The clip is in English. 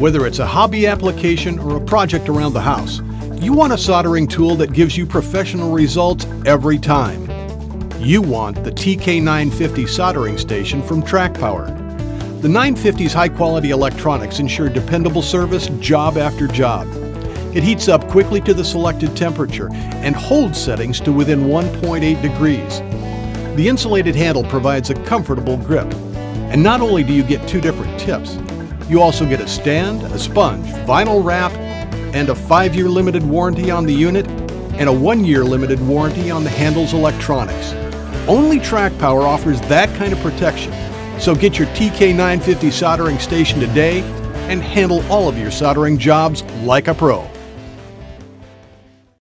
Whether it's a hobby application or a project around the house, you want a soldering tool that gives you professional results every time. You want the TK950 Soldering Station from TrakPower. The 950's high-quality electronics ensure dependable service job after job. It heats up quickly to the selected temperature and holds settings to within 1.8 degrees. The insulated handle provides a comfortable grip. And not only do you get two different tips, you also get a stand, a sponge, vinyl wrap, and a 5-year limited warranty on the unit, and a 1-year limited warranty on the handle's electronics. Only TrakPower offers that kind of protection. So get your TK950 soldering station today and handle all of your soldering jobs like a pro.